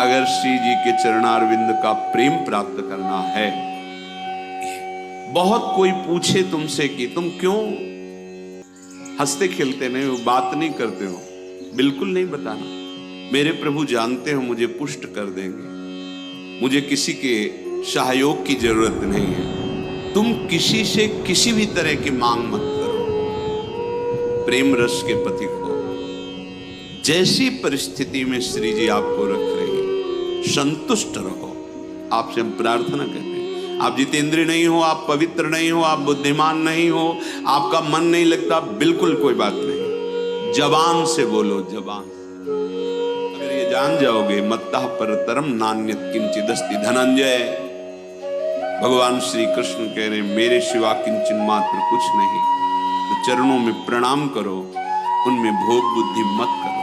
अगर श्री जी के चरणारविंद का प्रेम प्राप्त करना है, बहुत कोई पूछे तुमसे कि तुम क्यों हंसते खेलते नहीं हो, बात नहीं करते हो, बिल्कुल नहीं बताना। मेरे प्रभु जानते हो मुझे पुष्ट कर देंगे, मुझे किसी के सहयोग की जरूरत नहीं है। तुम किसी से किसी भी तरह की मांग मत करो। प्रेम रस के पथिक हो। जैसी परिस्थिति में श्री जी आपको रख रहे हैं, संतुष्ट रहो। आपसे हम प्रार्थना करते हैं। आप जितेंद्रिय नहीं हो, आप पवित्र नहीं हो, आप बुद्धिमान नहीं हो, आपका मन नहीं लगता, बिल्कुल कोई बात नहीं। जबान से बोलो, जबान। अगर ये जान जाओगे, मत्तः परतरम नान्यत् किंचिदस्ति धनंजय। भगवान श्री कृष्ण कह रहे मेरे सिवा किंचन मात्र कुछ नहीं। तो चरणों में प्रणाम करो, उनमें भोग बुद्धि मत करो।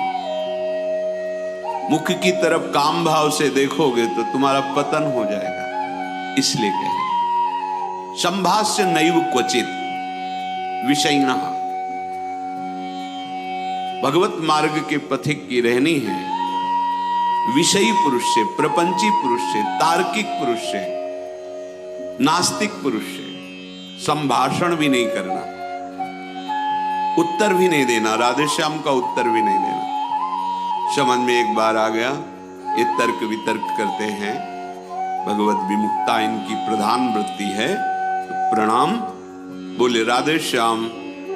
मुख की तरफ काम भाव से देखोगे तो तुम्हारा पतन हो जाएगा। इसलिए कह रहे संभाष्य नैव क्वचित विषयिणः। भगवत मार्ग के पथिक की रहनी है विषयी पुरुष से, प्रपंची पुरुष से, तार्किक पुरुष से, नास्तिक पुरुष से संभाषण भी नहीं करना, उत्तर भी नहीं देना, राधे श्याम का उत्तर भी नहीं देना। समझ में एक बार आ गया, ये तर्क वितर्क करते हैं, भगवत विमुक्ता इनकी प्रधान वृत्ति है। तो प्रणाम बोले राधे श्याम,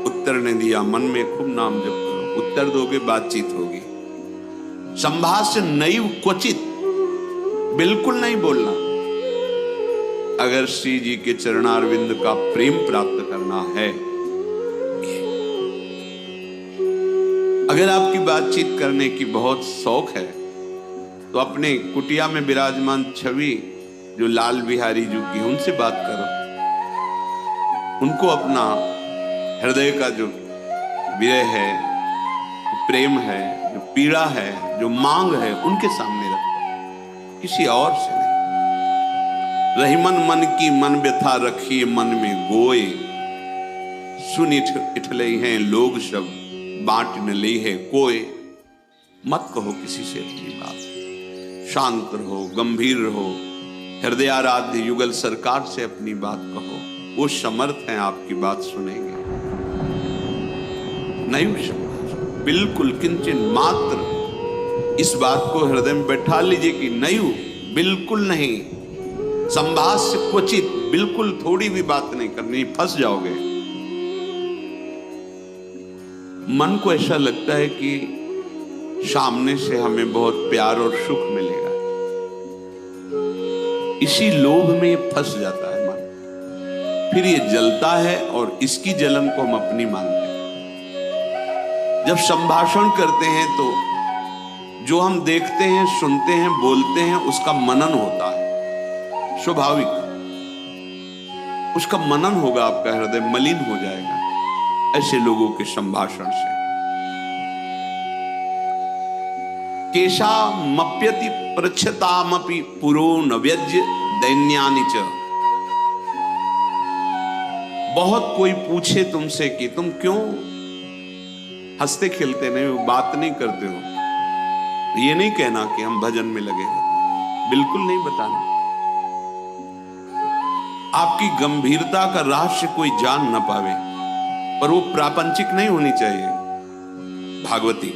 उत्तर ने दिया, मन में खूब नाम जप करो, उत्तर दोगे बातचीत होगी। संभाष्य नैव क्वचित, बिल्कुल नहीं बोलना। अगर श्री जी के चरणारविंद का प्रेम प्राप्त करना है, अगर आपकी बातचीत करने की बहुत शौक है, तो अपने कुटिया में विराजमान छवि जो लाल बिहारी जी की, उनसे बात करो। उनको अपना हृदय का जो विरह है, प्रेम है, जो पीड़ा है, जो मांग है, उनके सामने रखो, किसी और से नहीं। रही मन मन की मन व्यथा रखिए मन में गोए, सुन इठले हैं लोग सब बांट न ली है कोई। मत कहो किसी से अपनी बात, शांत रहो, गंभीर रहो, हृदयाराध्य युगल सरकार से अपनी बात कहो, वो समर्थ हैं आपकी बात सुनेंगे। नहीं संभाषण, बिल्कुल किंचन मात्र इस बात को हृदय में बैठा लीजिए कि नहीं, बिल्कुल नहीं। संभाष्य क्वचित, बिल्कुल थोड़ी भी बात नहीं करनी, फंस जाओगे। मन को ऐसा लगता है कि सामने से हमें बहुत प्यार और सुख मिलेगा, इसी लोभ में फंस जाता है मन। फिर ये जलता है और इसकी जलन को हम अपनी मानते हैं। जब संभाषण करते हैं तो जो हम देखते हैं, सुनते हैं, बोलते हैं, उसका मनन होता है, स्वाभाविक। उसका मनन होगा, आपका हृदय मलिन हो जाएगा ऐसे लोगों के संभाषण से। केशा मप्यति प्रच्छतामपि पुरो न व्यज्य दैन्यानि च। बहुत कोई पूछे तुमसे कि तुम क्यों हंसते खेलते नहीं हो, बात नहीं करते हो, ये नहीं कहना कि हम भजन में लगे रहते, बिल्कुल नहीं बताना। आपकी गंभीरता का रहस्य कोई जान न पावे, पर वो प्रापंचिक नहीं होनी चाहिए, भागवती।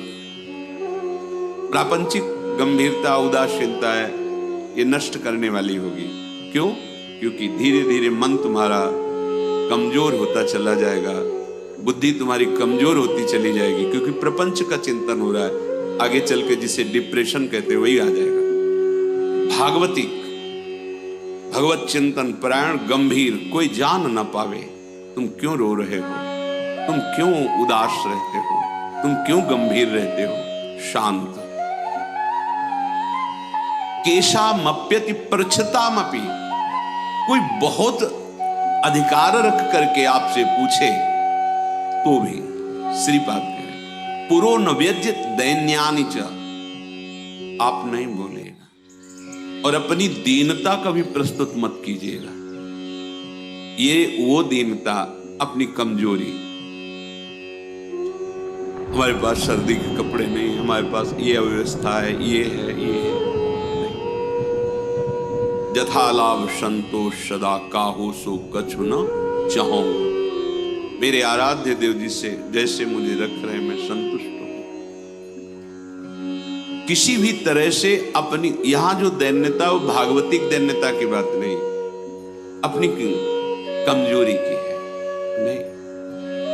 प्रापंचिक गंभीरता, उदासीनता है, ये नष्ट करने वाली होगी। क्यों? क्योंकि धीरे धीरे मन तुम्हारा कमजोर होता चला जाएगा, बुद्धि तुम्हारी कमजोर होती चली जाएगी, क्योंकि प्रपंच का चिंतन हो रहा है। आगे चल के जिसे डिप्रेशन कहते हैं वही आ जाएगा। भागवती, भगवत चिंतन परायण, गंभीर, कोई जान ना पावे तुम क्यों रो रहे हो, तुम क्यों उदास रहते हो, तुम क्यों गंभीर रहते हो, शांत। केशा मप्यति प्रच्छतामपि, कोई बहुत अधिकार रख करके आपसे पूछे तो भी श्रीपाद कहे पुरो न व्यज्यत दैन्यानि च, आप नहीं बोलेगा। और अपनी दीनता का भी प्रस्तुत मत कीजिएगा। ये वो दीनता, अपनी कमजोरी, हमारे पास सर्दी के कपड़े नहीं, हमारे पास ये अव्यवस्था है, ये है, ये है, जथा लाभ संतोष सदा काहो सो कछु न चाहूं। मेरे आराध्य देव जी से जैसे मुझे रख रहे मैं संतुष्ट हूं। किसी भी तरह से अपनी, यहां जो दैन्यता वो भागवतिक दैन्यता की बात नहीं, अपनी कमजोरी की है। नहीं,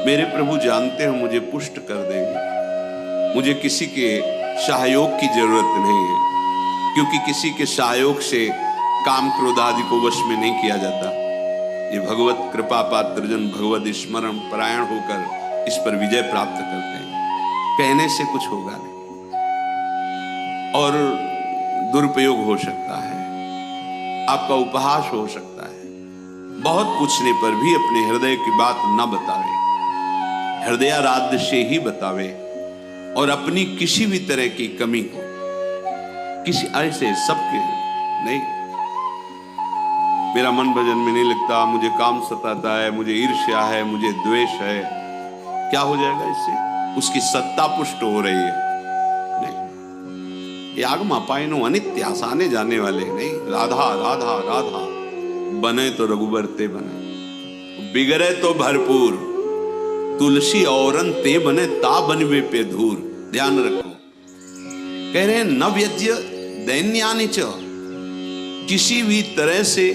मेरे प्रभु जानते हो मुझे पुष्ट कर देंगे। मुझे किसी के सहयोग की जरूरत नहीं है, क्योंकि किसी के सहयोग से काम क्रोध आदि को वश में नहीं किया जाता। ये भगवत कृपा पात्र जन भगवत स्मरण परायण होकर इस पर विजय प्राप्त करते हैं। कहने से कुछ होगा नहीं और दुरुपयोग हो सकता है, आपका उपहास हो सकता है। बहुत पूछने पर भी अपने हृदय की बात न बतावे, हृदयाराध्य से ही बतावे, और अपनी किसी भी तरह की कमी को किसी ऐसे सबके नहीं, मेरा मन भजन में नहीं लगता, मुझे काम सताता है, मुझे ईर्ष्या है, मुझे द्वेष है, क्या हो जाएगा इससे? उसकी सत्ता पुष्ट हो रही है। नहीं, ये आगम अपायनो अनित्य, आसाने जाने वाले नहीं। राधा राधा राधा बने तो रघुबर ते बने, बिगड़े तो भरपूर, तुलसी औरन ते बने ता बनवे पे धूर। ध्यान रखो, कह रहे हैं न व्यज्य दैन्यानि च, किसी भी तरह से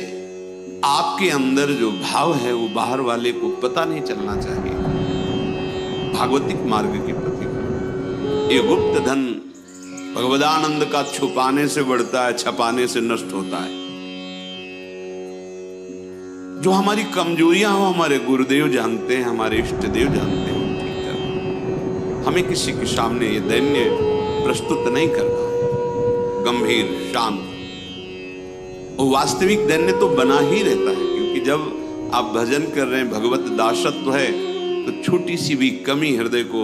आपके अंदर जो भाव है वो बाहर वाले को पता नहीं चलना चाहिए। भागवतिक मार्ग के प्रति ये गुप्त धन भगवदानंद का छुपाने से बढ़ता है, छपाने से नष्ट होता है। जो हमारी कमजोरियां हो हमारे गुरुदेव जानते हैं, हमारे इष्ट देव जानते हैं, ठीक है। हमें किसी के सामने ये दैन्य प्रस्तुत नहीं करना है, गंभीर शांत। और वास्तविक दैन्य तो बना ही रहता है, क्योंकि जब आप भजन कर रहे हैं, भगवत दासत्व है, तो छोटी सी भी कमी हृदय को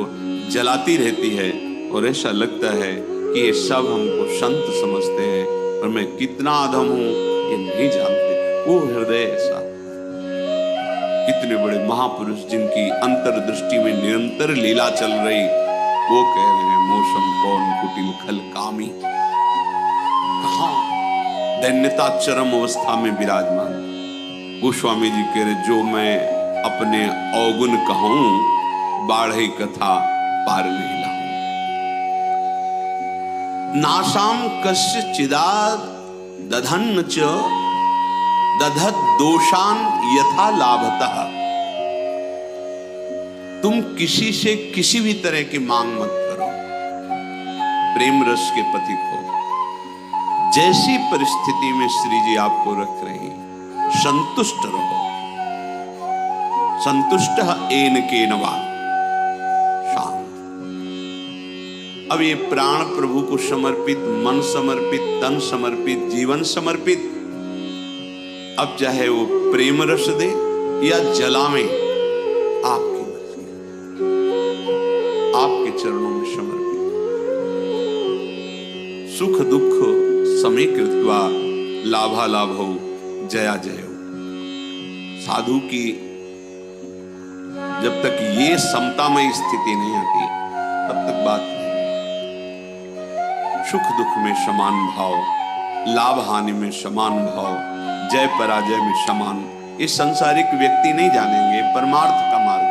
जलाती रहती है और ऐसा लगता है कि ये सब हमको संत समझते हैं और मैं कितना अधम हूं ये नहीं जानते। वो हृदय ऐसा, कितने बड़े महापुरुष जिनकी अंतर्दृष्टि में निरंतर लीला चल रही, वो कह रहे हैं मौसम कौन कुटिल खल कामी। कहां दैन्यता चरम अवस्था में विराजमान। वो स्वामी जी कह रहे जो मैं अपने अवगुण कहूं, बाढ़े कथा पार नहीं लाऊं। नाशाम कस्य चिदाद दधन्न च दधत दोषान यथा लाभतः। तुम किसी से किसी भी तरह की मांग मत करो, प्रेम रस के पथिक हो। जैसी परिस्थिति में श्री जी आपको रख रही, संतुष्ट रहो। संतुष्ट एन के नवा, शांत। अब ये प्राण प्रभु को समर्पित, मन समर्पित, तन समर्पित, जीवन समर्पित। अब चाहे वो प्रेम रस दे या जलावे, आपकी मर्जी, आपके चरणों में समर्पित। सुख दुख समीकृत्वा लाभा लाभो जया जयो। साधु की जब तक ये समतामय स्थिति नहीं आती तब तक बात नहीं। सुख दुख में समान भाव, लाभ हानि में समान भाव, जय पराजय में समान। ये संसारिक व्यक्ति नहीं जानेंगे परमार्थ का मार्ग।